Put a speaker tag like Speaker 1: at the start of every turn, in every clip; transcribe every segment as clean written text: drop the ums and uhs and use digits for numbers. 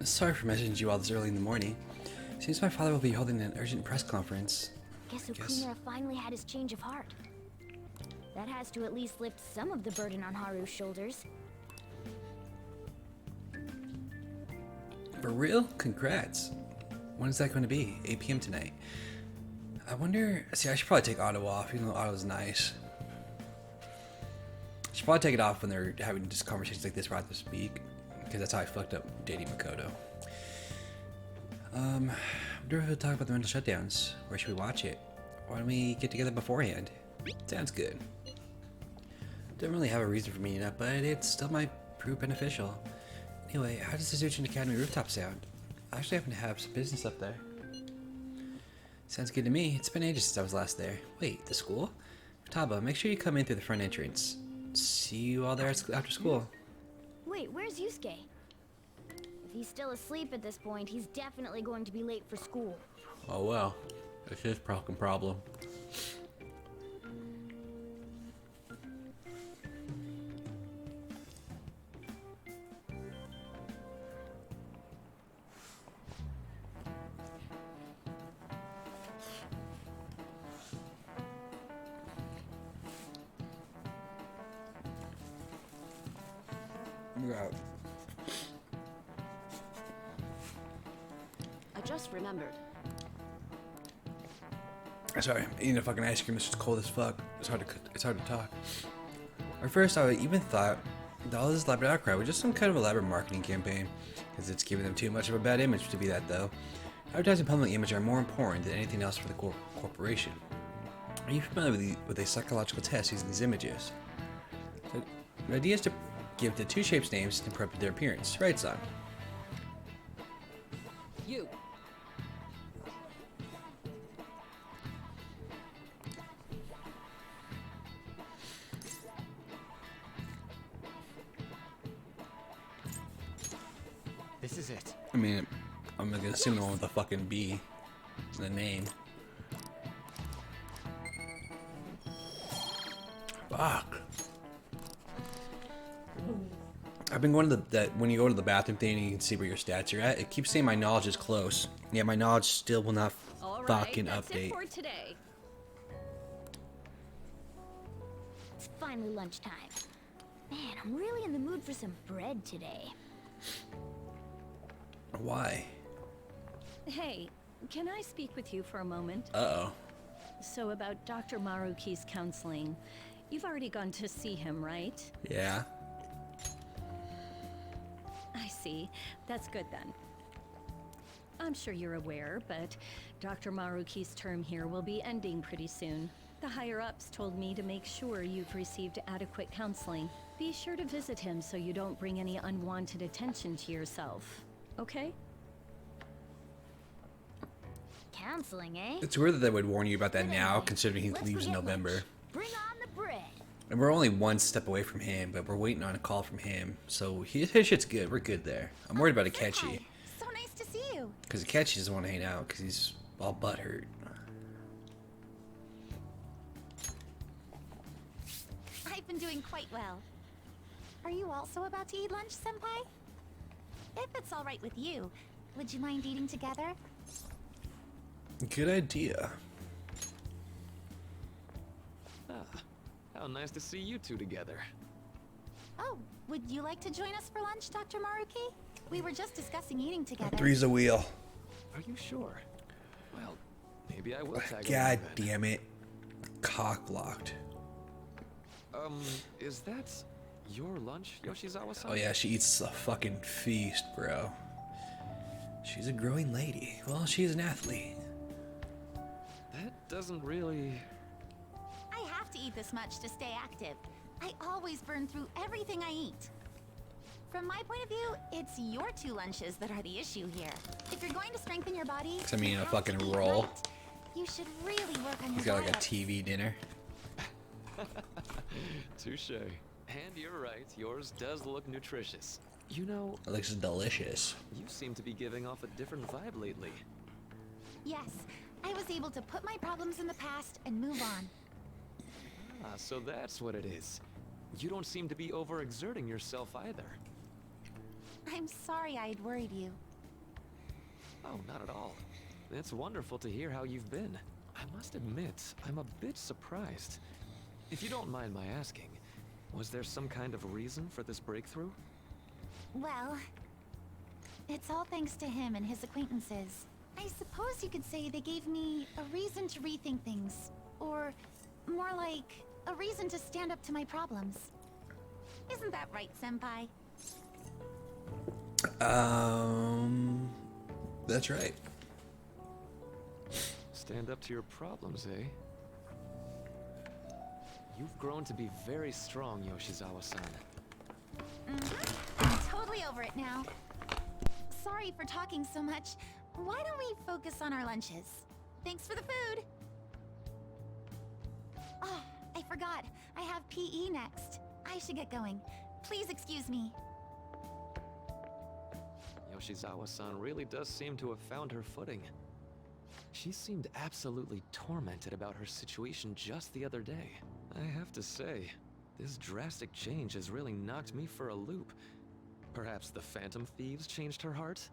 Speaker 1: Sorry for messaging you all this early in the morning. Seems my father will be holding an urgent press conference.
Speaker 2: Guess Okumura finally had his change of heart. That has to at least lift some of the burden on Haru's shoulders.
Speaker 1: For real? Congrats. When is that going to be? 8 p.m. tonight. I wonder... See, I should probably take Otto off, even though Otto's nice. I should probably take it off when they're having just conversations like this where I have to speak. Because that's how I fucked up dating Makoto. I wonder if we'll talk about the mental shutdowns. Where should we watch it? Why don't we get together beforehand? Sounds good. Don't really have a reason for meeting up, but it still might prove beneficial. Anyway, how does the Tsuchin Academy rooftop sound? I actually happen to have some business up there. Sounds good to me. It's been ages since I was last there. Wait, the school? Taba, make sure you come in through the front entrance. See you all there after school.
Speaker 2: Wait, where's Yusuke? If he's still asleep at this point, he's definitely going to be late for school.
Speaker 1: Oh well, it's his fucking problem. Yeah.
Speaker 3: I just remembered.
Speaker 1: Sorry, I'm eating a fucking ice cream. It's just cold as fuck. It's hard to talk. At first, I even thought that all this elaborate outcry was just some kind of elaborate marketing campaign, because it's giving them too much of a bad image to be that, though. Advertising public image are more important than anything else for the corporation. Are you familiar with a psychological test using these images? So, the idea is to give the two shapes names and prep their appearance. Right, son?
Speaker 3: You.
Speaker 4: This is it.
Speaker 1: I mean, I'm gonna assume the one with the fucking B in the name. Fuck. I've been going to that when you go to the bathroom thing and you can see where your stats are at. It keeps saying my knowledge is close. Yeah, my knowledge still will not fucking
Speaker 3: that's
Speaker 1: update.
Speaker 3: it for today.
Speaker 2: It's finally lunchtime. Man, I'm really in the mood for some bread today.
Speaker 1: Why?
Speaker 3: Hey, can I speak with you for a moment?
Speaker 1: Uh-oh.
Speaker 3: So about Dr. Maruki's counseling. You've already gone to see him, right?
Speaker 1: Yeah.
Speaker 3: I see. That's good then. I'm sure you're aware, but Dr. Maruki's term here will be ending pretty soon. The higher-ups told me to make sure you've received adequate counseling. Be sure to visit him so you don't bring any unwanted attention to yourself. Okay?
Speaker 2: Counseling, eh?
Speaker 1: It's weird that they would warn you about that
Speaker 2: But
Speaker 1: now,
Speaker 2: anyway,
Speaker 1: considering he
Speaker 2: let's
Speaker 1: leaves in
Speaker 2: forget
Speaker 1: November.
Speaker 2: lunch. Bring on the bread.
Speaker 1: And we're only one step away from him, but we're waiting on a call from him. So his shit's good. We're good there. I'm worried about Akechi.
Speaker 5: So nice to see you.
Speaker 1: Because Akechi doesn't want to hang out because he's all butthurt.
Speaker 5: I've been doing quite well. Are you also about to eat lunch, Senpai? If it's all right with you, would you mind eating together?
Speaker 1: Good idea.
Speaker 4: How nice to see you two together.
Speaker 5: Oh, would you like to join us for lunch, Dr. Maruki? We were just discussing eating together.
Speaker 1: Three's a wheel.
Speaker 4: Are you sure? Well, maybe I will tag
Speaker 1: God
Speaker 4: along then.
Speaker 1: damn it. Cock blocked.
Speaker 4: Is that your lunch, Yoshizawa-san?
Speaker 1: Oh yeah, she eats a fucking feast, bro. She's a growing lady. Well, she's an athlete.
Speaker 4: That doesn't really...
Speaker 5: I have to eat this much to stay active. I always burn through everything I eat. From my point of view, it's your two lunches that are the issue here. If you're going to strengthen your body,
Speaker 1: I mean,
Speaker 5: you
Speaker 1: a
Speaker 5: have
Speaker 1: fucking
Speaker 5: to eat
Speaker 1: roll.
Speaker 5: right. You should really work on
Speaker 1: He's
Speaker 5: your
Speaker 1: got like a
Speaker 5: diet.
Speaker 1: TV dinner.
Speaker 4: Touche. And you're right, yours does look nutritious. You know,
Speaker 1: It looks delicious.
Speaker 4: you seem to be giving off a different vibe lately.
Speaker 5: Yes, I was able to put my problems in the past and move on.
Speaker 4: Ah, so that's what it is. You don't seem to be overexerting yourself either.
Speaker 5: I'm sorry I'd worried you.
Speaker 4: Oh, not at all. It's wonderful to hear how you've been. I must admit, I'm a bit surprised. If you don't mind my asking, was there some kind of reason for this breakthrough?
Speaker 5: Well, it's all thanks to him and his acquaintances. I suppose you could say they gave me a reason to rethink things. Or, more like, a reason to stand up to my problems. Isn't that right, Senpai?
Speaker 1: That's right.
Speaker 4: Stand up to your problems, eh? You've grown to be very strong, Yoshizawa-san.
Speaker 5: I'm totally over it now. Sorry for talking so much. Why don't we focus on our lunches? Thanks for the food! Oh, I forgot. I have PE next. I should get going. Please excuse me.
Speaker 4: Yoshizawa-san really does seem to have found her footing. She seemed absolutely tormented about her situation just the other day. I have to say, this drastic change has really knocked me for a loop. Perhaps the Phantom Thieves changed her heart?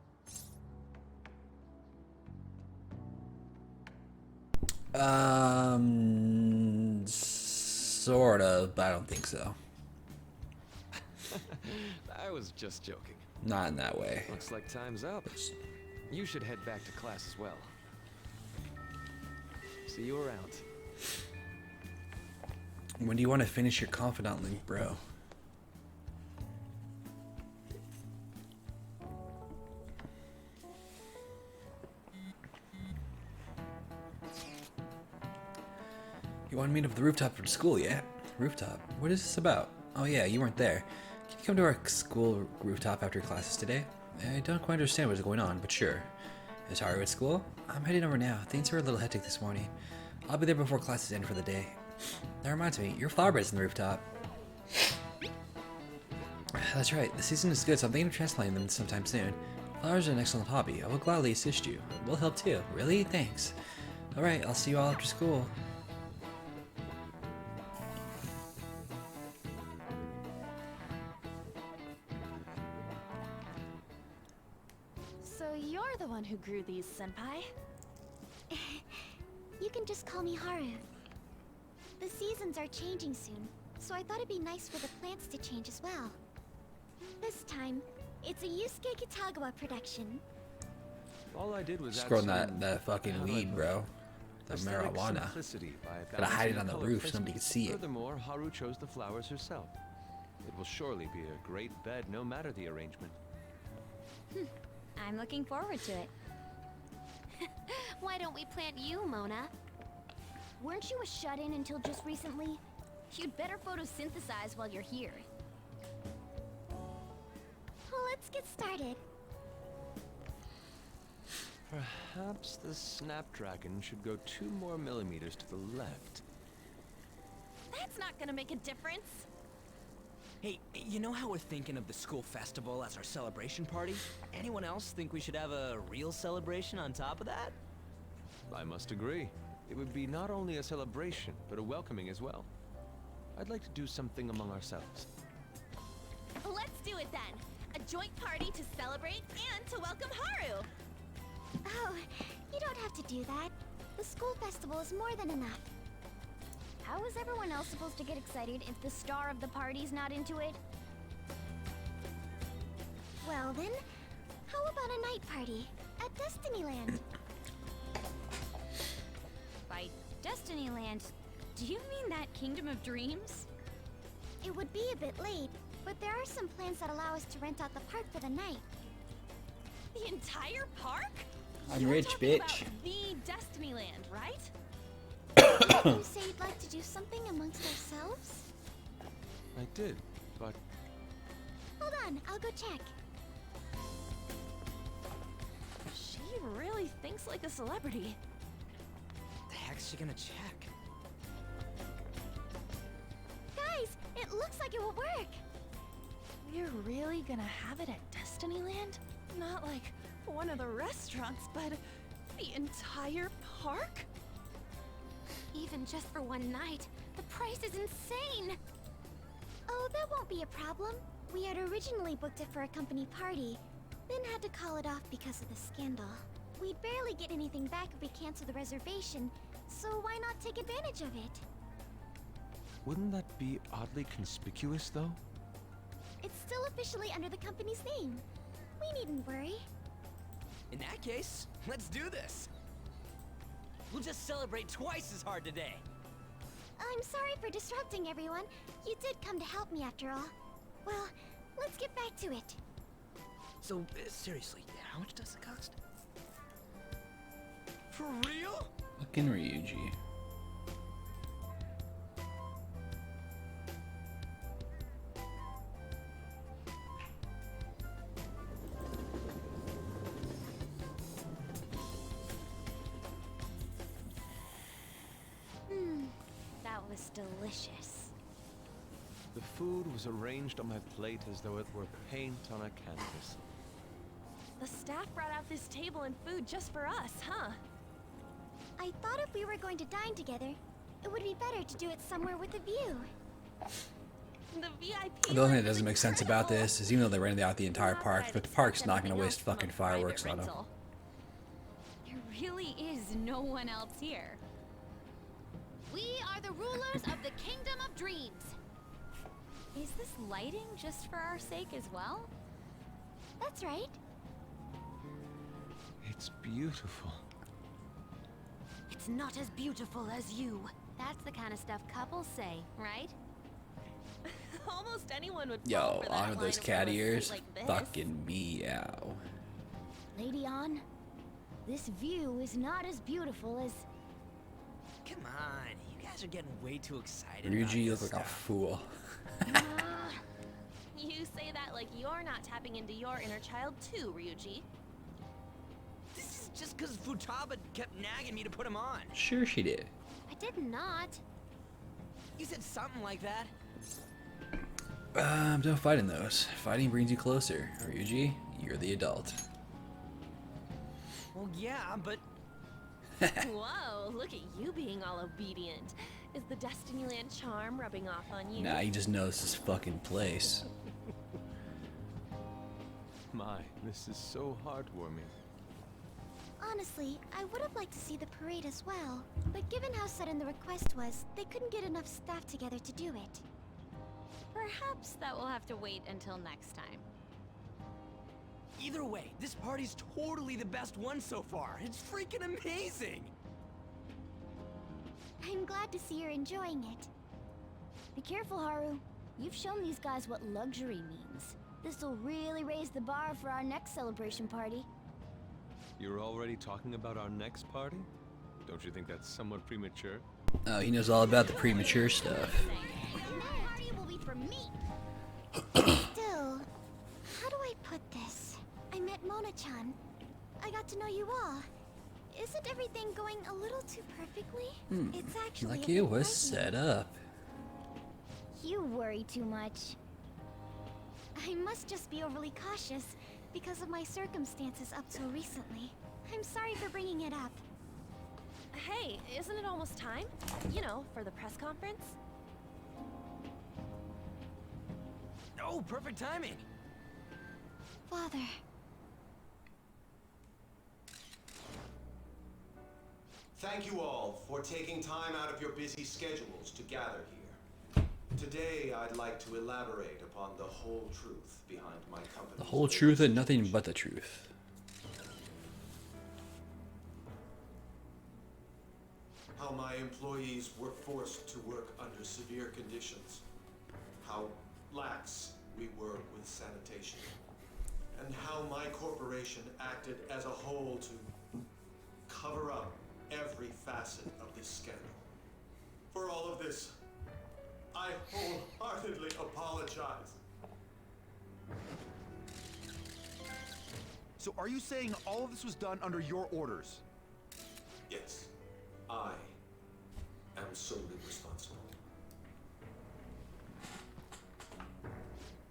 Speaker 1: Sort of, but I don't think so.
Speaker 4: I was just joking.
Speaker 1: Not in that way.
Speaker 4: Looks like time's up. You should head back to class as well. See you around.
Speaker 1: When do you want to finish your confidant link, bro? You want to meet up at the rooftop for school, yeah? Rooftop? What is this about? Oh yeah, you weren't there. Can you come to our school rooftop after classes today? I don't quite understand what's going on, but sure. Is Haru at school? I'm heading over now. Things were a little hectic this morning. I'll be there before classes end for the day. That reminds me, your flower bed's in the rooftop. That's right, the season is good, so I'm thinking of transplanting them sometime soon. Flowers are an excellent hobby. I will gladly assist you. We'll help too. Really? Thanks. Alright, I'll see you all after school.
Speaker 6: So you're the one who grew these, Senpai?
Speaker 2: You can just call me Haru. The seasons are changing soon, so I thought it'd be nice for the plants to change as well. This time, it's a Yusuke Kitagawa production.
Speaker 7: All I did was
Speaker 1: Just growing that fucking weed, bro. The marijuana. Gotta hide it on the roof so nobody can see it.
Speaker 7: Furthermore, Haru chose the flowers herself. It will surely be a great bed no matter the arrangement.
Speaker 2: I'm looking forward to it.
Speaker 6: Why don't we plant you, Mona?
Speaker 2: Weren't you a shut-in until just recently? You'd better photosynthesize while you're here. Well, let's get started.
Speaker 7: Perhaps the Snapdragon should go 2 more millimeters to the left.
Speaker 6: That's not gonna make a difference.
Speaker 8: Hey, you know how we're thinking of the school festival as our celebration party? Anyone else think we should have a real celebration on top of that?
Speaker 7: I must agree. It would be not only a celebration, but a welcoming as well. I'd like to do something among ourselves.
Speaker 6: Let's do it then. A joint party to celebrate and to welcome Haru.
Speaker 2: Oh, you don't have to do that. The school festival is more than enough. How is everyone else supposed to get excited if the star of the party's not into it? Well then, how about a night party at Destinyland?
Speaker 6: By Destinyland, do you mean that Kingdom of Dreams?
Speaker 2: It would be a bit late, but there are some plans that allow us to rent out the park for the night.
Speaker 6: The entire park?
Speaker 1: I'm
Speaker 6: You're
Speaker 1: rich,
Speaker 6: talking
Speaker 1: bitch.
Speaker 6: about the Destinyland, right?
Speaker 2: You say you'd like to do something amongst ourselves?
Speaker 7: I did, but
Speaker 2: Hold on, I'll go check.
Speaker 6: She really thinks like a celebrity.
Speaker 8: The heck's she gonna check?
Speaker 2: Guys, it looks like it will work.
Speaker 6: We're really gonna have it at Destinyland? Not like one of the restaurants, but the entire park? Even just for one night, the price is insane!
Speaker 2: Oh, that won't be a problem. We had originally booked it for a company party, then had to call it off because of the scandal. We'd barely get anything back if we cancel the reservation, so why not take advantage of it?
Speaker 7: Wouldn't that be oddly conspicuous, though?
Speaker 2: It's still officially under the company's name. We needn't worry.
Speaker 8: In that case, let's do this. We'll just celebrate twice as hard today.
Speaker 2: I'm sorry for disrupting everyone. You did come to help me after all. Well, let's get back to it.
Speaker 8: So, seriously, how much does it cost? For real?
Speaker 1: Fucking Ryuji.
Speaker 2: That was delicious.
Speaker 7: The food was arranged on my plate as though it were paint on a canvas.
Speaker 6: The staff brought out this table and food just for us, huh?
Speaker 2: I thought if we were going to dine together, it would be better to do it somewhere with a view.
Speaker 6: The VIP.
Speaker 1: The only thing that doesn't make sense about this is even though they rented out the entire park, but the park's not going to waste fucking fireworks on them.
Speaker 3: There really is no one else here.
Speaker 2: We are the rulers of the Kingdom of Dreams.
Speaker 3: Is this lighting just for our sake as well?
Speaker 2: That's right.
Speaker 7: It's beautiful.
Speaker 2: It's not as beautiful as you. That's the kind of stuff couples say, right?
Speaker 6: Almost anyone would fall
Speaker 1: Yo,
Speaker 6: for that
Speaker 1: on with
Speaker 6: line
Speaker 1: those
Speaker 6: if
Speaker 1: cat
Speaker 6: there was a
Speaker 1: ears.
Speaker 6: seat like this.
Speaker 1: Fucking meow.
Speaker 2: Lady On, this view is not as beautiful as...
Speaker 8: Come on, you guys are getting way too excited.
Speaker 1: Ryuji,
Speaker 8: about
Speaker 1: you
Speaker 8: this
Speaker 1: look like a
Speaker 8: stuff.
Speaker 1: fool.
Speaker 6: You say that like you're not tapping into your inner child too, Ryuji.
Speaker 8: This is just because Futaba kept nagging me to put him on.
Speaker 1: Sure she did.
Speaker 2: I did not.
Speaker 8: You said something like that.
Speaker 1: Don't fight in those. Fighting brings you closer. Ryuji, you're the adult.
Speaker 8: Well, yeah, but
Speaker 6: Whoa, look at you being all obedient. Is the Destinyland charm rubbing off on you?
Speaker 1: Nah, you just know this is fucking place.
Speaker 7: My, this is so heartwarming.
Speaker 2: Honestly, I would have liked to see the parade as well. But given how sudden the request was, they couldn't get enough staff together to do it.
Speaker 3: Perhaps that will have to wait until next time.
Speaker 8: either way, this party's totally the best one so far. It's freaking amazing.
Speaker 2: I'm glad to see you're enjoying it. Be careful, Haru. You've shown these guys what luxury means. This'll really raise the bar for our next celebration party.
Speaker 7: You're already talking about our next party? Don't you think that's somewhat premature?
Speaker 1: Oh, he knows all about the premature stuff.
Speaker 2: And that party will be for me. Still, how do I put this? I met Mona-chan. I got to know you all. Isn't everything going a little too perfectly? It's actually
Speaker 1: Like
Speaker 2: a
Speaker 1: it
Speaker 2: bit
Speaker 1: was
Speaker 2: frightening.
Speaker 1: set up.
Speaker 2: You worry too much. I must just be overly cautious because of my circumstances up till recently. I'm sorry for bringing it up.
Speaker 6: Hey, isn't it almost time? You know, for the press conference?
Speaker 8: Oh, perfect timing.
Speaker 2: Father.
Speaker 9: Thank you all for taking time out of your busy schedules to gather here. Today, I'd like to elaborate upon the whole truth behind my company.
Speaker 1: The whole truth and nothing but the truth.
Speaker 9: How my employees were forced to work under severe conditions. How lax we were with sanitation. And how my corporation acted as a whole to cover up every facet of this scandal. For all of this, I wholeheartedly apologize.
Speaker 10: So are you saying all of this was done under your orders?
Speaker 9: Yes, I am solely responsible.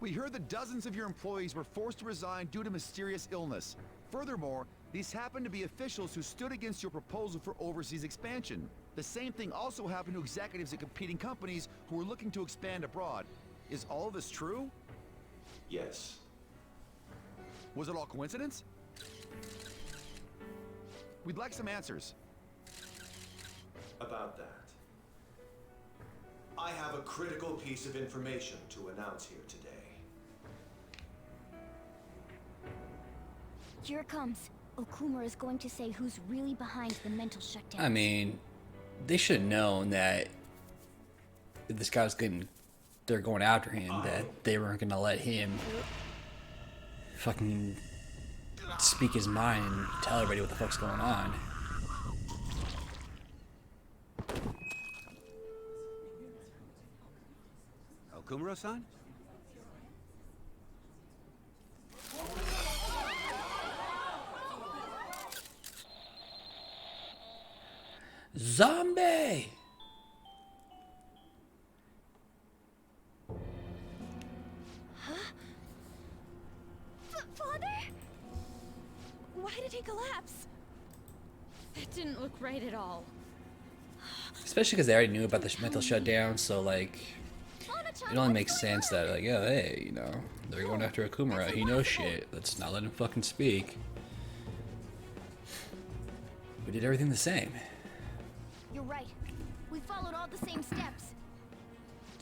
Speaker 10: We heard that dozens of your employees were forced to resign due to mysterious illness. Furthermore, these happened to be officials who stood against your proposal for overseas expansion. The same thing also happened to executives at competing companies who were looking to expand abroad. Is all of this true?
Speaker 9: Yes.
Speaker 10: Was it all coincidence? We'd like some answers.
Speaker 9: About that. I have a critical piece of information to announce here today.
Speaker 2: Here it comes. Okumura is going to say who's really behind the mental shutdown.
Speaker 1: I mean, they should have known that if this guy was they're going after him, that they weren't gonna let him fucking speak his mind and tell everybody what the fuck's going on.
Speaker 10: Okumura-san?
Speaker 1: Zombie!
Speaker 6: Father? Why did he collapse?
Speaker 3: It didn't look right at all.
Speaker 1: Especially because they already knew about the mental shutdown, so like,
Speaker 2: Mona-chan,
Speaker 1: it only
Speaker 2: what's
Speaker 1: makes
Speaker 2: going
Speaker 1: sense
Speaker 2: on?
Speaker 1: that like, oh hey, you know, they're going after Okumura. He knows shit. Let's not let him fucking speak. We did everything the same.
Speaker 2: You're right. We followed all the same steps.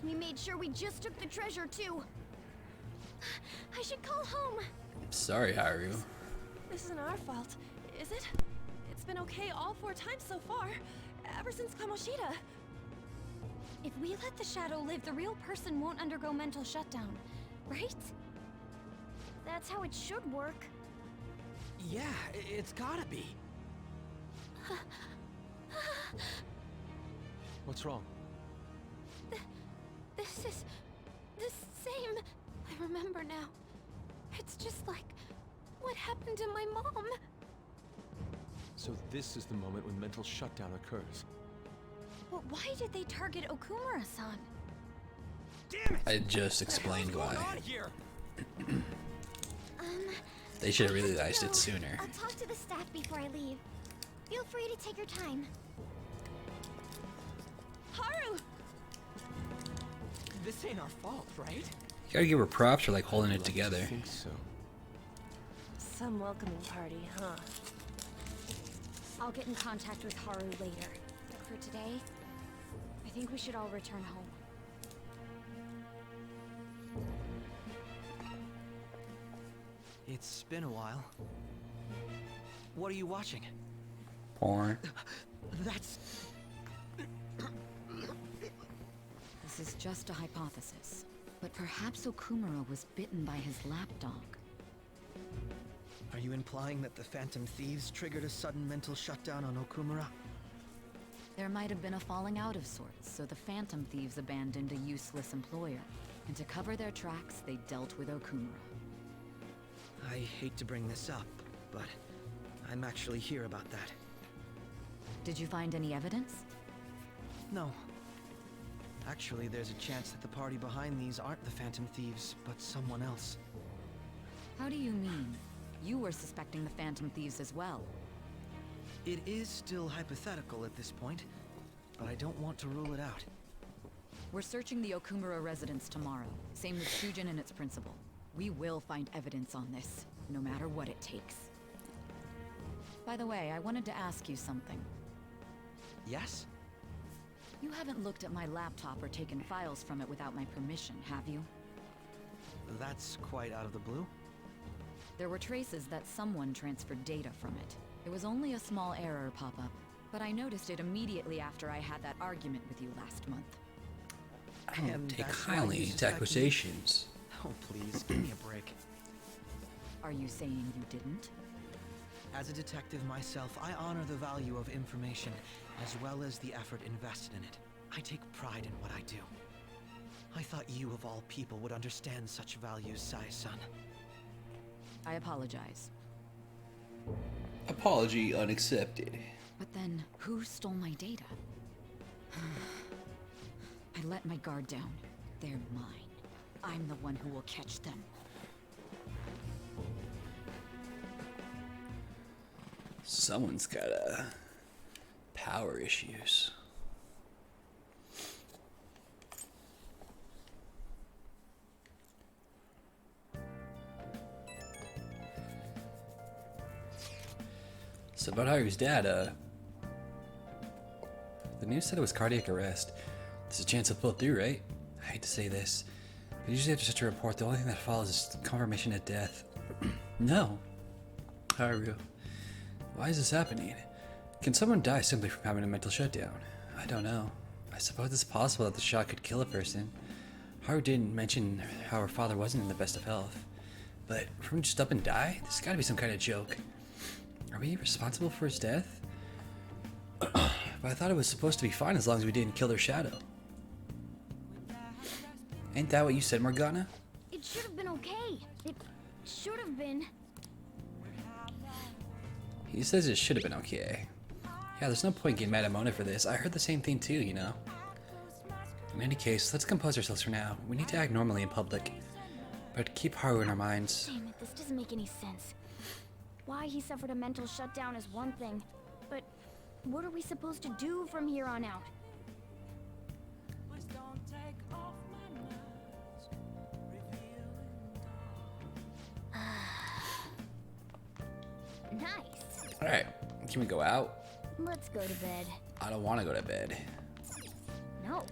Speaker 2: We made sure we just took the treasure, too. I should call home.
Speaker 1: Sorry, Haru.
Speaker 6: This isn't our fault, is it? It's been okay all 4 times so far, ever since Kamoshida.
Speaker 2: If we let the shadow live, the real person won't undergo mental shutdown, right? That's how it should work.
Speaker 8: Yeah, it's gotta be.
Speaker 7: What's wrong?
Speaker 2: This is the same. I remember now. It's just like what happened to my mom.
Speaker 7: So this is the moment when mental shutdown occurs.
Speaker 2: But why did they target Okumura-san?
Speaker 8: Damn it!
Speaker 1: I just explained
Speaker 8: What's
Speaker 1: why.
Speaker 8: going on here?
Speaker 1: They should have
Speaker 2: I'll
Speaker 1: realized
Speaker 2: have
Speaker 1: it
Speaker 2: to go.
Speaker 1: sooner.
Speaker 2: I'll talk to the staff before I leave. Feel free to take your time.
Speaker 6: Haru!
Speaker 8: This ain't our fault, right?
Speaker 1: You gotta give her props for like holding it
Speaker 7: Like to
Speaker 1: together.
Speaker 7: think so.
Speaker 6: Some welcoming party, huh?
Speaker 2: I'll get in contact with Haru later. But for today, I think we should all return home.
Speaker 8: It's been a while. What are you watching?
Speaker 1: Porn.
Speaker 8: That's...
Speaker 11: This is just a hypothesis, but perhaps Okumura was bitten by his lapdog.
Speaker 8: Are you implying that the Phantom Thieves triggered a sudden mental shutdown on Okumura?
Speaker 11: There might have been a falling out of sorts, so the Phantom Thieves abandoned a useless employer. And to cover their tracks, they dealt with Okumura.
Speaker 8: I hate to bring this up, but I'm actually here about that.
Speaker 11: Did you find any evidence?
Speaker 8: No. Actually, there's a chance that the party behind these aren't the Phantom Thieves, but someone else.
Speaker 11: How do you mean? You were suspecting the Phantom Thieves as well.
Speaker 8: It is still hypothetical at this point, but I don't want to rule it out.
Speaker 11: We're searching the Okumura residence tomorrow. Same with Shujin and its principal. We will find evidence on this, no matter what it takes. By the way, I wanted to ask you something.
Speaker 8: Yes?
Speaker 11: You haven't looked at my laptop or taken files from it without my permission, have you?
Speaker 8: That's quite out of the blue.
Speaker 11: There were traces that someone transferred data from it. It was only a small error pop-up, but I noticed it immediately after I had that argument with you last month.
Speaker 1: I don't
Speaker 8: And
Speaker 1: take
Speaker 8: that's why
Speaker 1: kindly
Speaker 8: you
Speaker 1: to
Speaker 8: suspect me?
Speaker 1: accusations.
Speaker 8: Oh, please, give me a break.
Speaker 11: Are you saying you didn't?
Speaker 8: As a detective myself, I honor the value of information, as well as the effort invested in it. I take pride in what I do. I thought you, of all people, would understand such values, Sai-san.
Speaker 11: I apologize.
Speaker 1: Apology unaccepted.
Speaker 11: But then, who stole my data? I let my guard down. They're mine. I'm the one who will catch them.
Speaker 1: Someone's got power issues. So about Haru's dad, the news said it was cardiac arrest. There's a chance he'll pull through, right? I hate to say this, but usually after such a report, the only thing that follows is confirmation of death. No. Haru, why is this happening? Can someone die simply from having a mental shutdown? I don't know. I suppose it's possible that the shot could kill a person. Haru didn't mention how her father wasn't in the best of health. But for him to just up and die? There's gotta be some kind of joke. Are we responsible for his death? But I thought it was supposed to be fine as long as we didn't kill their shadow. Ain't that what you said, Morgana?
Speaker 2: It should have been okay. It should have been.
Speaker 1: He says it should have been okay. Yeah, there's no point getting mad at Mona for this. I heard the same thing too, you know? In any case, let's compose ourselves for now. We need to act normally in public, but keep Haru in our minds.
Speaker 2: Damn it, this doesn't make any sense. Why he suffered a mental shutdown is one thing, but what are we supposed to do from here on out? Nice.
Speaker 1: Alright, can we go out?
Speaker 2: Let's go to bed.
Speaker 1: I don't want to go to bed.
Speaker 2: No.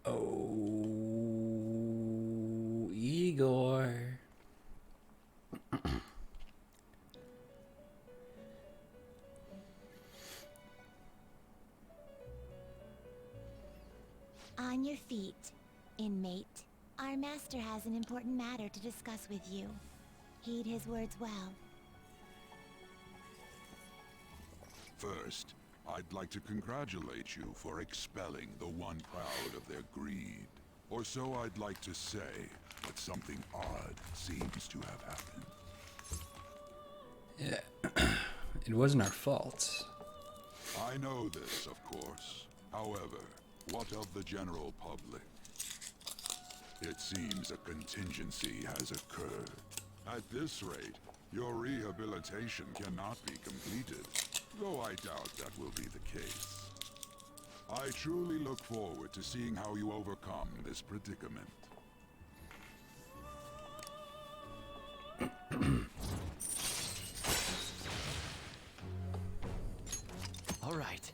Speaker 1: Oh, Igor.
Speaker 2: On your feet, inmate. Our master has an important matter to discuss with you. Heed his words well.
Speaker 12: First, I'd like to congratulate you for expelling the one proud of their greed. Or so I'd like to say, but something odd seems to have happened.
Speaker 1: Yeah, it wasn't our fault.
Speaker 12: I know this, of course. However, what of the general public? It seems a contingency has occurred. At this rate, your rehabilitation cannot be completed, though I doubt that will be the case. I truly look forward to seeing how you overcome this predicament.
Speaker 4: All right.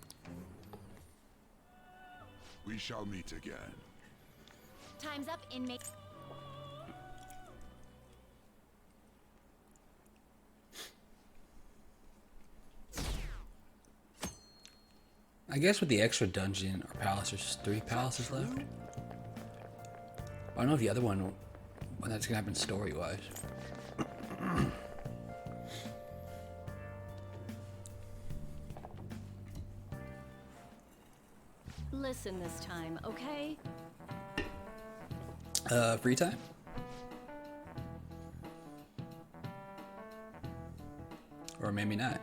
Speaker 12: We shall meet again.
Speaker 2: Time's up, inmate.
Speaker 1: I guess with the extra dungeon or palace, there's 3 palaces left. I don't know if the other one, when that's gonna happen story-wise.
Speaker 3: Listen this time, okay?
Speaker 1: Free time? Or maybe not.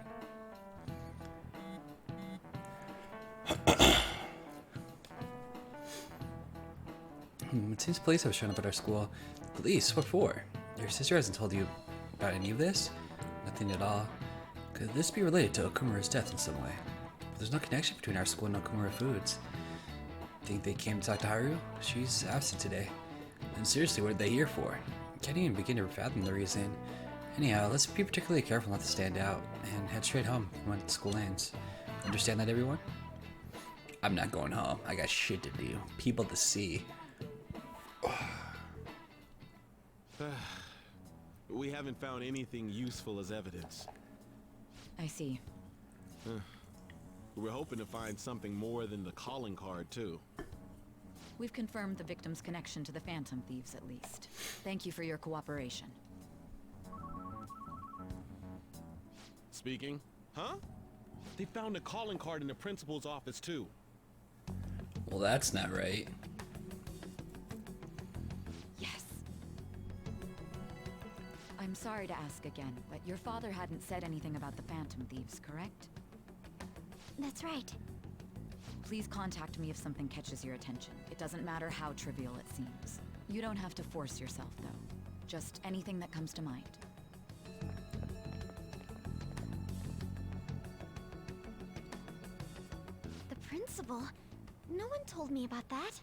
Speaker 1: It seems police have shown up at our school. Police? What for? Your sister hasn't told you about any of this? Nothing at all. Could this be related to Okumura's death in some way? But there's no connection between our school and Okumura Foods. Think they came to talk to Haru? She's absent today. And seriously, what are they here for? Can't even begin to fathom the reason. Anyhow, let's be particularly careful not to stand out and head straight home when school ends. Understand that, everyone? I'm not going home. I got shit to do. People to see.
Speaker 13: We haven't found anything useful as evidence.
Speaker 11: I see.
Speaker 13: We're hoping to find something more than the calling card, too.
Speaker 11: We've confirmed the victim's connection to the Phantom Thieves, at least. Thank you for your cooperation.
Speaker 13: Speaking? Huh? They found a calling card in the principal's office, too.
Speaker 1: Well, that's not right.
Speaker 11: Yes. I'm sorry to ask again, but your father hadn't said anything about the Phantom Thieves, correct?
Speaker 2: That's right.
Speaker 11: Please contact me if something catches your attention. It doesn't matter how trivial it seems. You don't have to force yourself, though. Just anything that comes to mind.
Speaker 2: The principal? No one told me about that.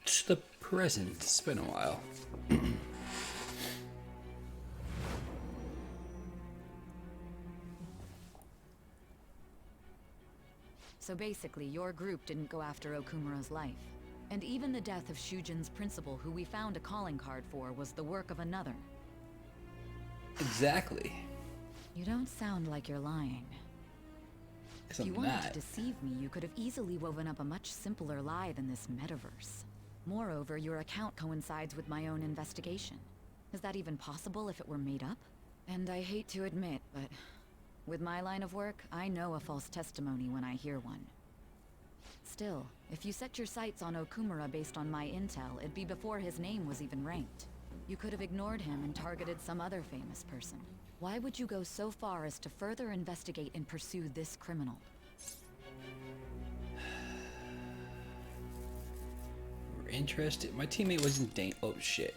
Speaker 1: To the present. It's been a while.
Speaker 11: So basically, your group didn't go after Okumura's life. And even the death of Shujin's principal, who we found a calling card for, was the work of another.
Speaker 1: Exactly.
Speaker 11: You don't sound like you're lying. If you wanted to deceive me, you could have easily woven up a much simpler lie than this metaverse. Moreover, your account coincides with my own investigation. Is that even possible if it were made up? And I hate to admit, but with my line of work, I know a false testimony when I hear one. Still, if you set your sights on Okumura based on my intel, it'd be before his name was even ranked. You could have ignored him and targeted some other famous person. Why would you go so far as to further investigate and pursue this criminal?
Speaker 1: We're interested. My teammate wasn't oh shit.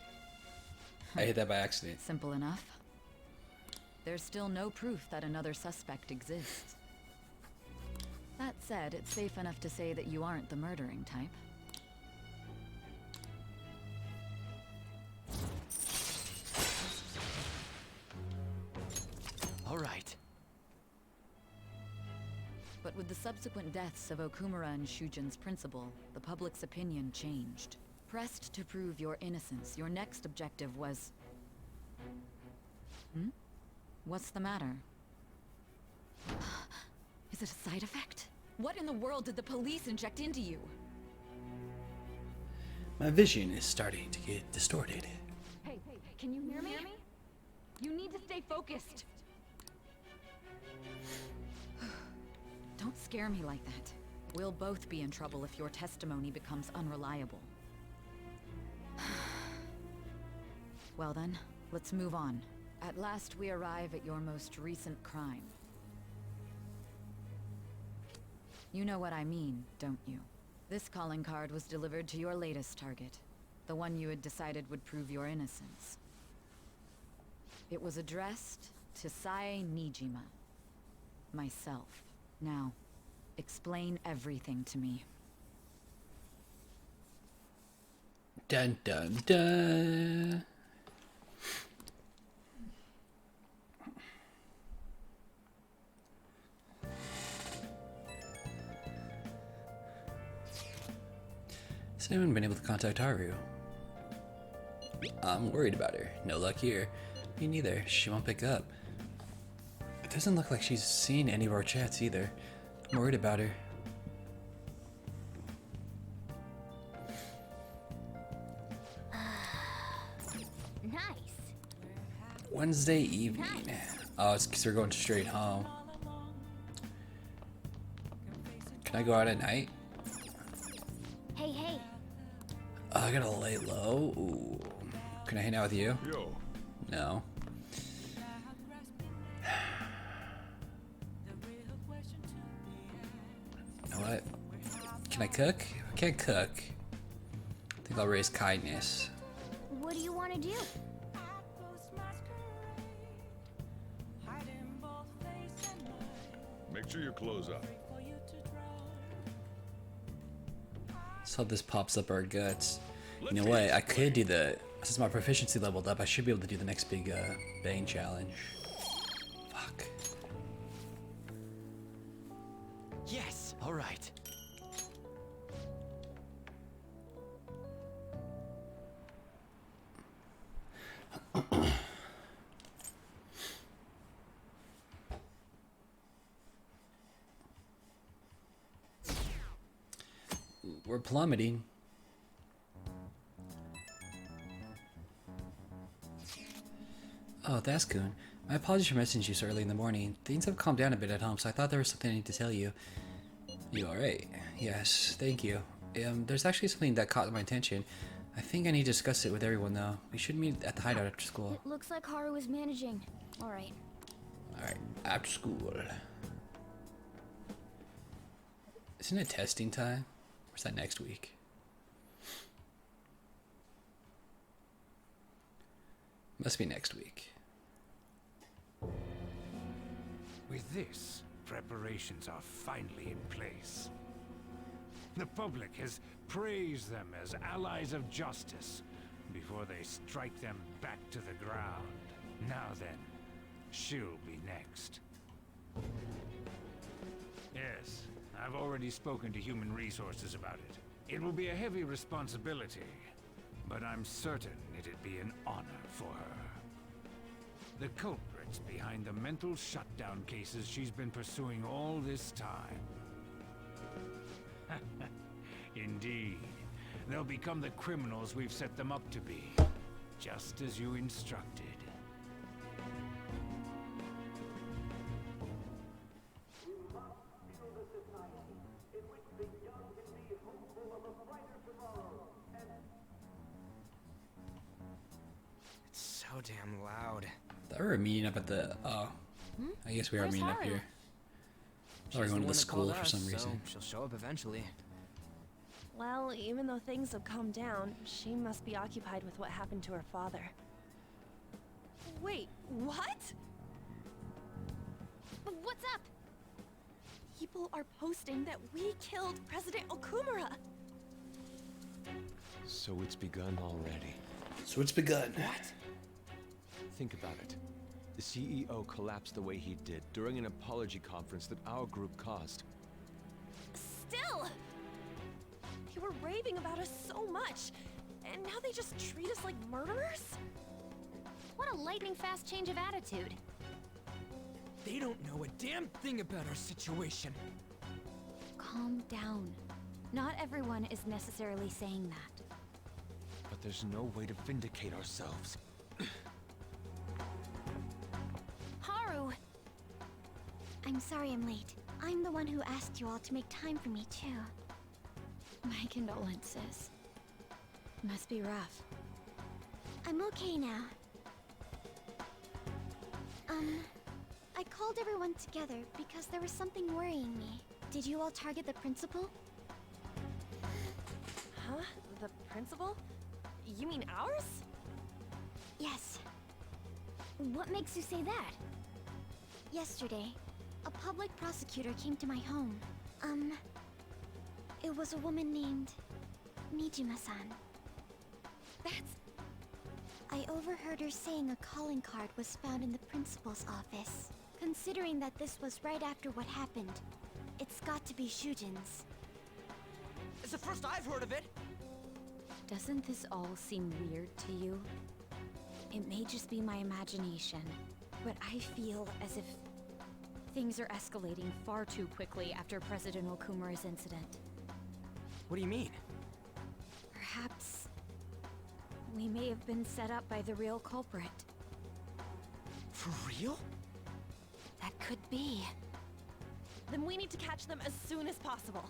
Speaker 1: I hit that by accident.
Speaker 11: Simple enough. There's still no proof that another suspect exists. That said, it's safe enough to say that you aren't the murdering type.
Speaker 8: All right.
Speaker 11: But with the subsequent deaths of Okumura and Shujin's principal, the public's opinion changed. Pressed to prove your innocence, your next objective was... What's the matter? Is it a side effect? What in the world did the police inject into you?
Speaker 1: My vision is starting to get distorted.
Speaker 11: Hey, can you hear me? You need to stay focused. Don't scare me like that. We'll both be in trouble if your testimony becomes unreliable. Well then, let's move on. At last we arrive at your most recent crime. You know what I mean, don't you? This calling card was delivered to your latest target. The one you had decided would prove your innocence. It was addressed to Sae Nijima. Myself. Now, explain everything to me.
Speaker 1: Dun dun dun. Has anyone been able to contact Haru? I'm worried about her. No luck here. Me neither. She won't pick up. It doesn't look like she's seen any of our chats either. I'm worried about her.
Speaker 2: Nice.
Speaker 1: Wednesday evening. Oh, it's because we're going straight home. Can I go out at night?
Speaker 2: Hey, hey.
Speaker 1: Oh, I gotta lay low. Ooh. Can I hang out with you?
Speaker 12: Yo.
Speaker 1: No. You know what? Can I cook? If I can't cook, I think I'll raise kindness.
Speaker 2: What do you want to do?
Speaker 12: Make sure your clothes up.
Speaker 1: So this pops up our guts. You know what? I could do since my proficiency leveled up, I should be able to do the next big Bane challenge. Fuck.
Speaker 8: Yes, all right.
Speaker 1: We're plummeting. Oh, that's good. My apologies for messaging you so early in the morning. Things have calmed down a bit at home, so I thought there was something I need to tell you. You alright? Yes, thank you. There's actually something that caught my attention. I think I need to discuss it with everyone, though. We should meet at the hideout after school.
Speaker 2: It looks like Haru is managing. Alright.
Speaker 1: Alright, after school. Isn't it testing time? Or is that next week? Must be next week.
Speaker 14: With this, preparations are finally in place. The public has praised them as allies of justice before they strike them back to the ground. Now then, she'll be next. Yes, I've already spoken to Human Resources about it. It will be a heavy responsibility, but I'm certain it'd be an honor for her. The culprits behind the mental shutdown cases she's been pursuing all this time. Indeed. They'll become the criminals we've set them up to be, just as you instructed.
Speaker 15: It's so damn loud.
Speaker 1: Thought we were meeting up at the. Oh, I guess we are meeting up here. Thought we were going to the school for some reason.
Speaker 15: So she'll show up eventually.
Speaker 6: Well, even though things have calmed down, she must be occupied with what happened to her father. Wait, what?
Speaker 2: What's up?
Speaker 6: People are posting that we killed President Okumura.
Speaker 7: So it's begun already.
Speaker 1: So it's begun.
Speaker 7: What? Think about it. The CEO collapsed the way he did during an apology conference that our group caused.
Speaker 6: Still! They were raving about us so much, and now they just treat us like murderers?
Speaker 2: What a lightning-fast change of attitude.
Speaker 15: They don't know a damn thing about our situation.
Speaker 2: Calm down. Not everyone is necessarily saying that.
Speaker 7: But there's no way to vindicate ourselves.
Speaker 2: Haru! I'm sorry I'm late. I'm the one who asked you all to make time for me, too. My condolences. Must be rough. I'm okay now. I called everyone together because there was something worrying me. Did you all target the principal?
Speaker 6: Huh? The principal? You mean ours?
Speaker 2: Yes. What makes you say that? Yesterday, a public prosecutor came to my home. It was a woman named Nijima-san.
Speaker 6: That's...
Speaker 2: I overheard her saying a calling card was found in the principal's office. Considering that this was right after what happened, it's got to be Shujin's.
Speaker 15: It's the first I've heard of it.
Speaker 2: Doesn't this all seem weird to you? It may just be my imagination, but I feel as if things are escalating far too quickly after President Okumura's incident.
Speaker 15: What do you mean?
Speaker 2: Perhaps we may have been set up by the real culprit.
Speaker 15: For real?
Speaker 2: That could be.
Speaker 6: Then we need to catch them as soon as possible.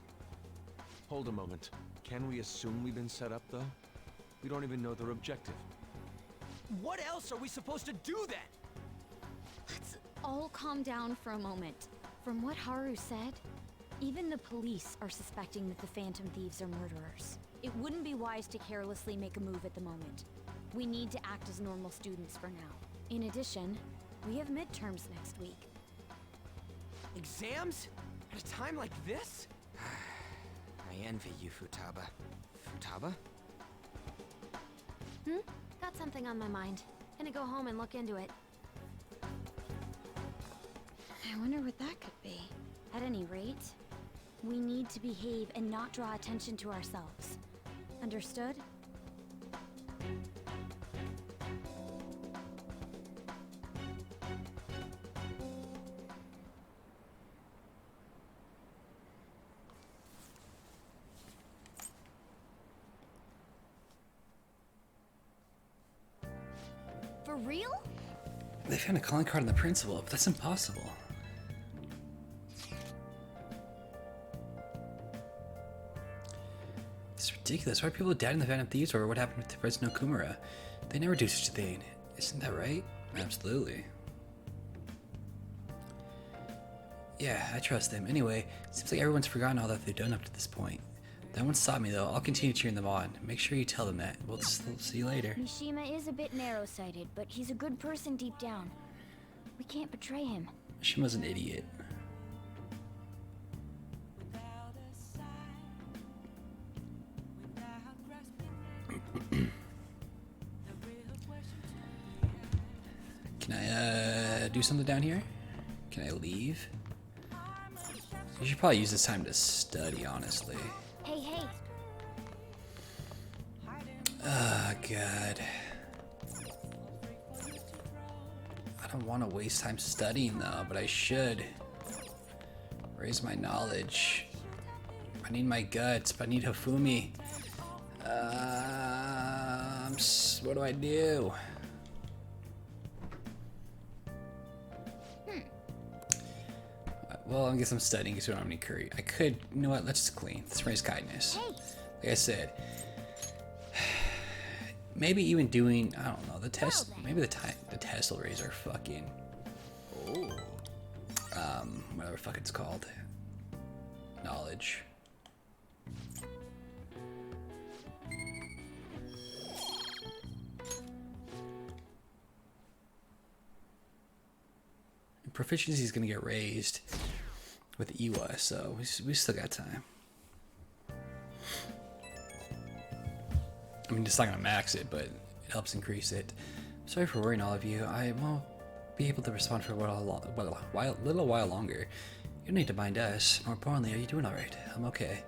Speaker 7: Hold a moment. Can we assume we've been set up, though? We don't even know their objective.
Speaker 15: What else are we supposed to do then?
Speaker 2: Let's all calm down for a moment. From what Haru said, even the police are suspecting that the Phantom Thieves are murderers. It wouldn't be wise to carelessly make a move at the moment. We need to act as normal students for now. In addition, we have midterms next week.
Speaker 15: Exams? At a time like this? I envy you, Futaba. Futaba?
Speaker 2: Got something on my mind. Gonna go home and look into it. I wonder what that could be. At any rate, we need to behave and not draw attention to ourselves. Understood? For real?
Speaker 1: They found a calling card on the principal, but that's impossible. It's ridiculous. Why are people died in the Phantom Thieves or what happened with President Okumura? They never do such a thing. Isn't that right? Absolutely. Yeah, I trust them. Anyway, it seems like everyone's forgotten all that they've done up to this point. That won't stop me though. I'll continue cheering them on. Make sure you tell them that. We'll see you later.
Speaker 2: Mishima is a bit narrow-sighted, but he's a good person deep down. We can't betray him.
Speaker 1: Mishima's an idiot. do something down here? Can I leave? You should probably use this time to study, honestly.
Speaker 2: Hey, hey.
Speaker 1: Oh, God. I don't want to waste time studying, though, but I should. Raise my knowledge. I need my guts, but I need Hifumi. What do I do? Well, I guess I'm studying because we don't have any curry. I could, you know what? Let's just clean. Let's raise kindness. Like I said, maybe even doing, I don't know, the test. Maybe the test will raise our fucking, whatever the fuck it's called, knowledge. Proficiency is gonna get raised with Iwa, so we still got time. I mean, it's not gonna max it, but it helps increase it. Sorry for worrying all of you. I won't be able to respond for a little while longer. You don't need to mind us. More importantly, are you doing all right? I'm okay.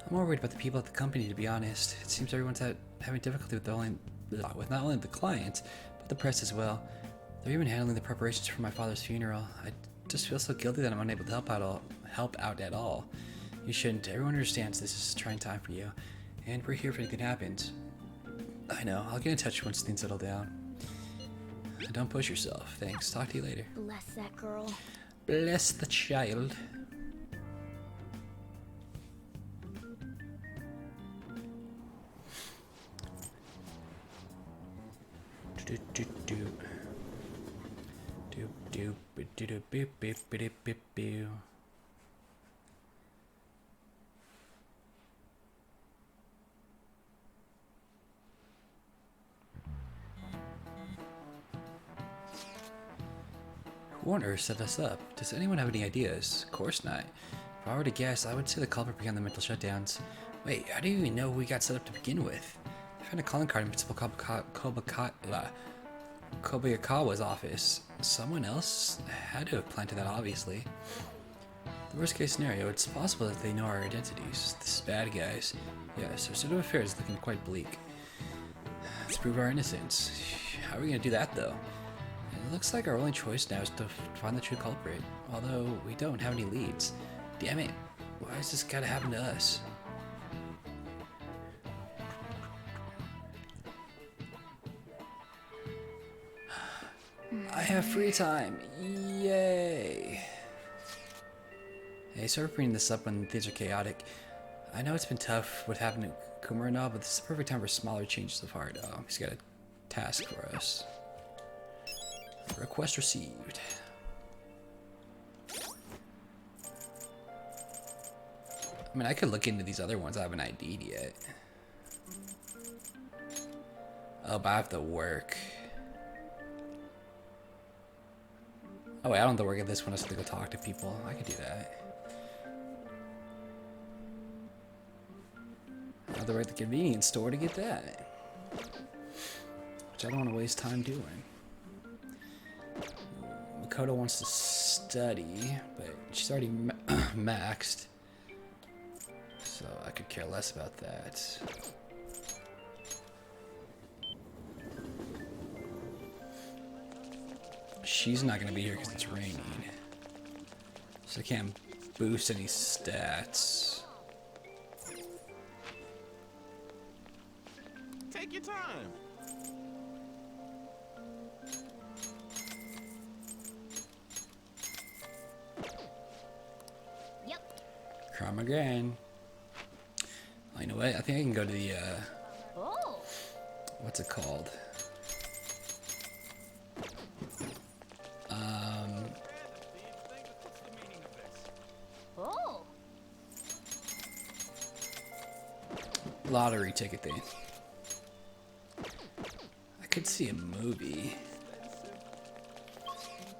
Speaker 1: I'm more worried about the people at the company, to be honest. It seems everyone's having difficulty with not only the clients, but the press as well. They're even handling the preparations for my father's funeral. I just feel so guilty that I'm unable to help out at all. You shouldn't. Everyone understands this is a trying time for you, and we're here if anything happens. I know. I'll get in touch once things settle down. Don't push yourself. Thanks. Talk to you later.
Speaker 2: Bless that girl.
Speaker 1: Bless the child. Who on earth set us up? Does anyone have any ideas? Of course not. If I were to guess, I would say the culprit began the mental shutdowns. Wait, how do you even know we got set up to begin with? I found a calling card in Principal Kobayakawa's office. Someone else had to have planted that, obviously. The worst case scenario, it's possible that they know our identities. These bad guys. Yes, our state of affairs is looking quite bleak. Let's prove our innocence. How are we gonna do that, though? It looks like our only choice now is to find the true culprit, although we don't have any leads. Damn it, why has this gotta happen to us? I have free time, yay! Hey, sorry for bringing this up when things are chaotic. I know it's been tough what happened to Okumura and all, but this is the perfect time for smaller changes of heart. Oh, he's got a task for us. Request received. I mean, I could look into these other ones I haven't ID'd yet. Oh, but I have to work. Oh wait, I don't have to work at this one. I just have to go talk to people. I could do that. I have to work at the convenience store to get that. Which I don't want to waste time doing. Makoto wants to study, but she's already maxed. So I could care less about that. She's not going to be here because it's raining. So I can't boost any stats.
Speaker 13: Take your time.
Speaker 1: Come again. Oh, you know what? I think I can go to the, what's it called? Lottery ticket thing. I could see a movie.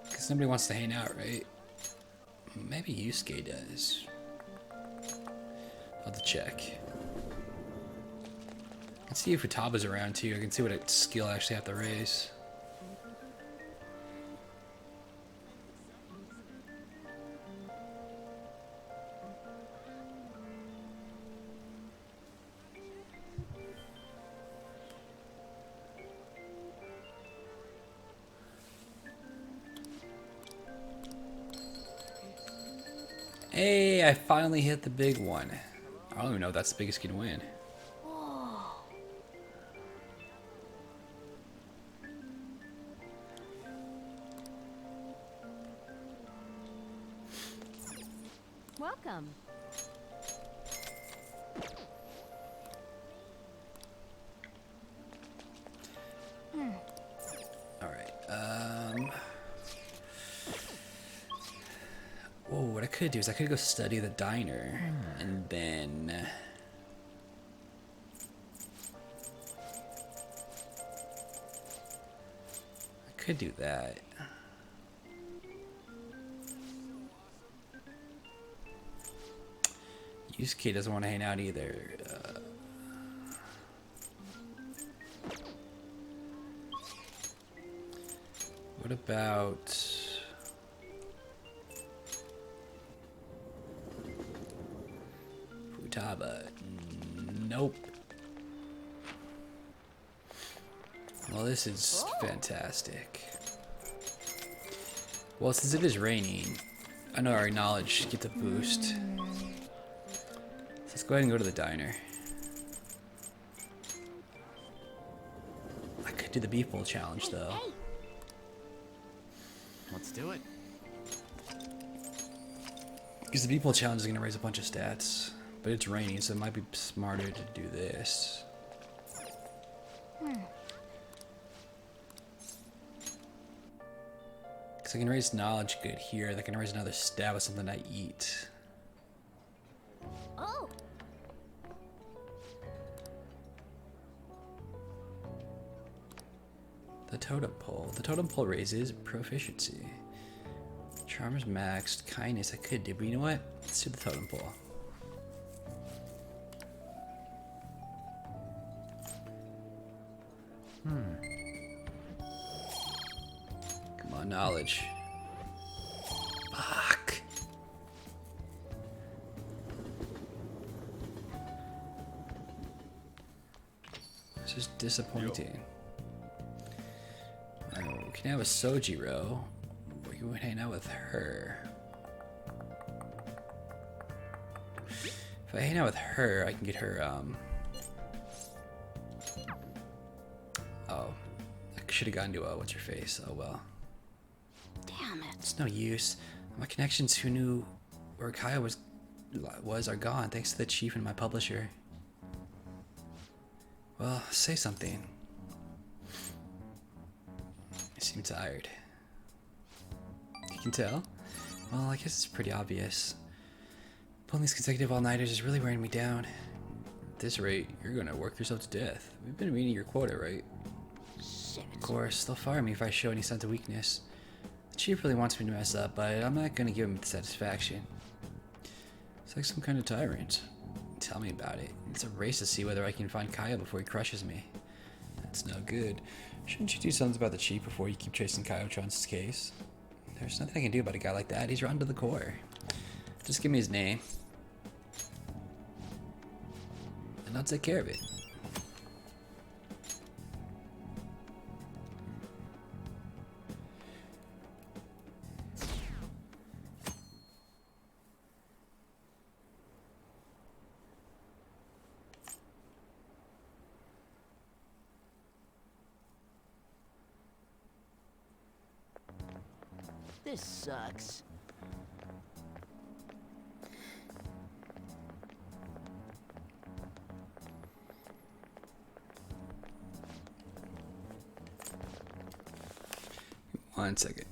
Speaker 1: Because nobody wants to hang out, right? Maybe Yusuke does. I'll have to check. I can see if Futaba's around too. I can see what skill I actually have to raise. Hey, I finally hit the big one. I don't even know if that's the biggest can win.
Speaker 3: Welcome.
Speaker 1: Alright, oh, what I could do is I could go study the diner, and then... I could do that. Yusuke doesn't want to hang out either. What about... Futaba? Nope. Well, this is fantastic. Well, since it is raining, I know our knowledge gets a boost. So let's go ahead and go to the diner. I could do the beef bowl challenge, though.
Speaker 15: Let's do it.
Speaker 1: Because the beef bowl challenge is going to raise a bunch of stats. But it's raining, so it might be smarter to do this. Because I can raise knowledge good here. I can raise another stat with something I eat.
Speaker 2: Oh.
Speaker 1: The totem pole. The totem pole raises proficiency. Charm's maxed. Kindness I could do, but you know what? Let's do the totem pole. Come on, knowledge. Fuck. This is disappointing. Oh, we can have a Sojiro. We can hang out with her. If I hang out with her, I can get her, Oh. I should have gone to, what's your face? Oh, well.
Speaker 2: Damn it.
Speaker 1: It's no use. My connections who knew where Kaya was are gone, thanks to the chief and my publisher. Well, say something. You seem tired. You can tell? Well, I guess it's pretty obvious. Pulling these consecutive all-nighters is really wearing me down. At this rate, you're gonna work yourself to death. We've been meeting your quota, right?
Speaker 2: Shit.
Speaker 1: Of course, they'll fire me if I show any sense of weakness. The chief really wants me to mess up, but I'm not gonna give him the satisfaction. It's like some kind of tyrant. Tell me about it. It's a race to see whether I can find Kaya before he crushes me. That's no good. Shouldn't you do something about the chief before you keep chasing Kaio-chan's case? There's nothing I can do about a guy like that. He's rotten to the core. Just give me his name. And I'll take care of it.
Speaker 16: This sucks.
Speaker 1: One second.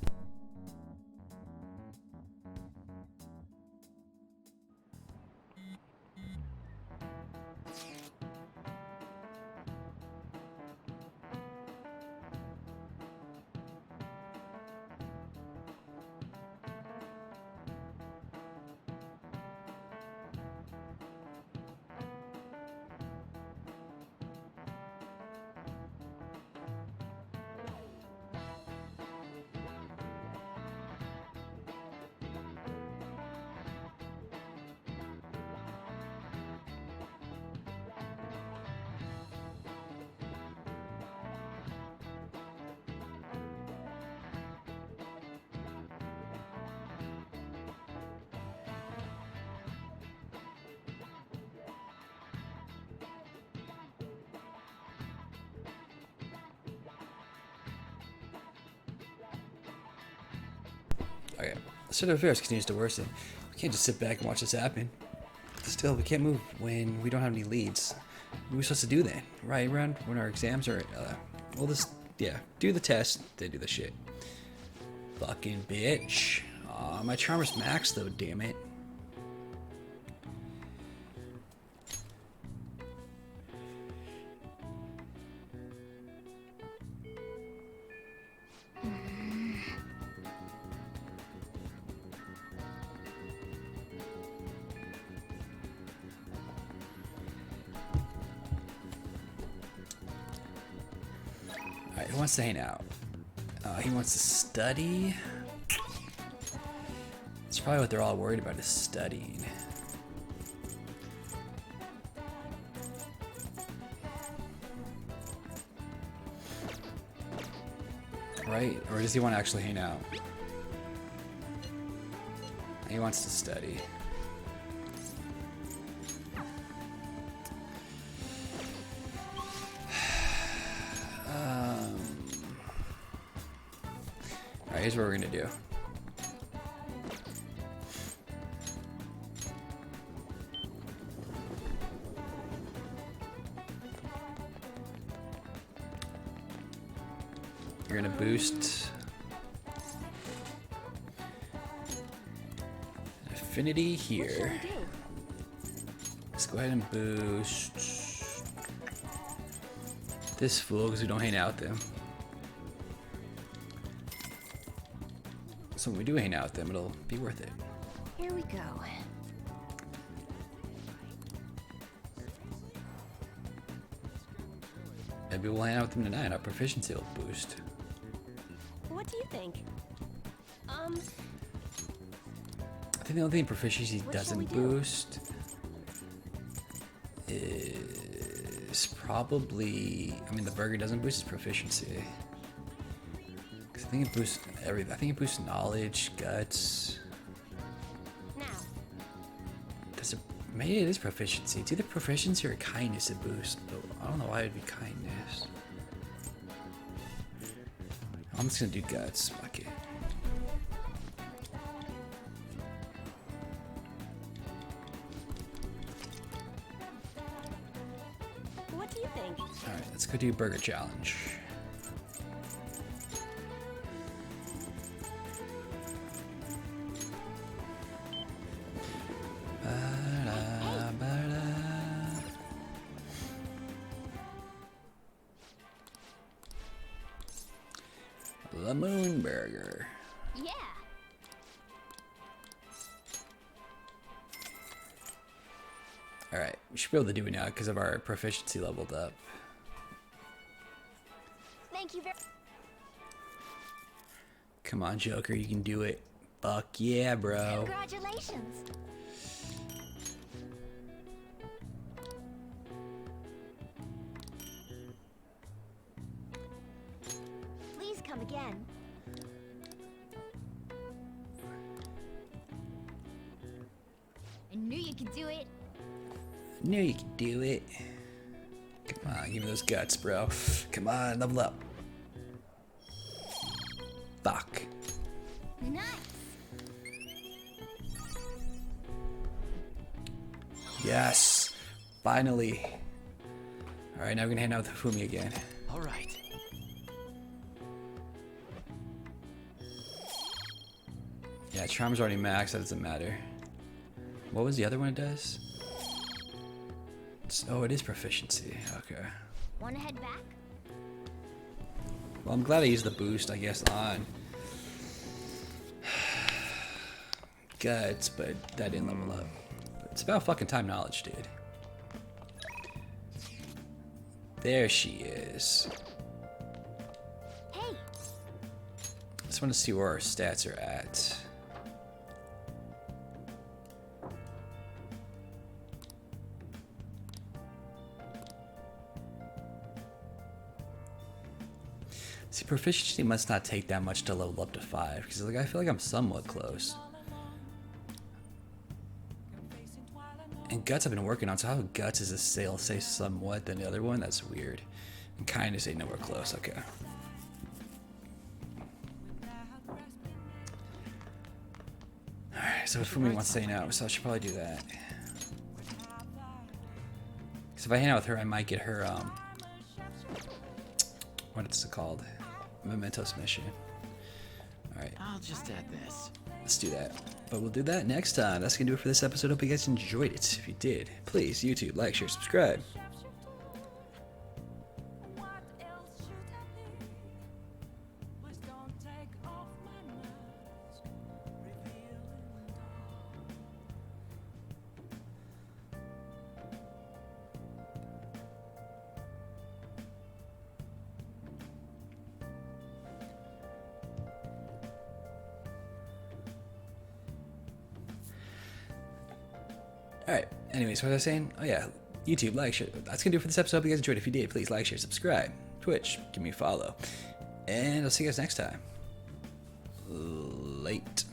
Speaker 1: Okay. The state of affairs continues to worsen. We can't just sit back and watch this happen. Still, we can't move when we don't have any leads. What are we supposed to do then? Right around when our exams are, well, yeah, do the test, then do the shit. Fucking bitch. Aw, my charmer's max though, damn it. Alright, who wants to hang out? He wants to study. That's probably what they're all worried about, is studying. Right? Or does he want to actually hang out? He wants to study. Alright, here's what we're gonna do. You're gonna boost affinity here. Let's go ahead and boost this fool because we don't hang out with them. So when we do hang out with them, it'll be worth it.
Speaker 6: Here we go.
Speaker 1: Maybe we'll hang out with them tonight. Our proficiency will boost.
Speaker 3: What do you think?
Speaker 1: I think the only thing proficiency doesn't boost is probably, I mean, the burger doesn't boost its proficiency. Cause I think it boosts everything. I think it boosts knowledge, guts. Does it? Maybe it is proficiency. It's either proficiency or kindness it boosts, but I don't know why it'd be kindness. I'm just gonna do guts. Fuck it.
Speaker 3: What do you think?
Speaker 1: Alright, let's go do burger challenge. The Moon Burger.
Speaker 2: Yeah.
Speaker 1: Alright, we should be able to do it now because of our proficiency leveled up.
Speaker 2: Thank you very.
Speaker 1: Come on, Joker, you can do it. Fuck yeah, bro.
Speaker 2: Congratulations. Please come again. I knew you could do it.
Speaker 1: Knew you could do it. Come on, give me those guts, bro. Come on, level up. Fuck.
Speaker 2: Nice.
Speaker 1: Yes. Finally. Alright, now we're gonna hang out with Fumi again.
Speaker 15: Alright.
Speaker 1: Yeah, Charm's already maxed, that doesn't matter. What was the other one it does? Oh, it is proficiency. Okay.
Speaker 2: Wanna head back?
Speaker 1: Well, I'm glad I used the boost, I guess, on guts, but that didn't level up. But it's about fucking time knowledge, dude. There she is.
Speaker 2: Hey.
Speaker 1: Just want to see where our stats are at. See, proficiency must not take that much to level up to 5, because like I feel like I'm somewhat close. And guts I've been working on, so how guts is a sale say somewhat than the other one? That's weird. And kindness ain't nowhere close, okay. So Fumi wants to hang out, so I should probably do that. Because if I hang out with her, I might get her, what is it called? Mementos mission. Alright.
Speaker 15: I'll just add this.
Speaker 1: Let's do that. But we'll do that next time. That's going to do it for this episode. Hope you guys enjoyed it. If you did, please, YouTube, like, share, subscribe. Alright, anyways, what was I saying? Oh yeah, YouTube, like, share. That's gonna do it for this episode. Hope you guys enjoyed. If you did, please like, share, subscribe. Twitch, give me a follow. And I'll see you guys next time. Late.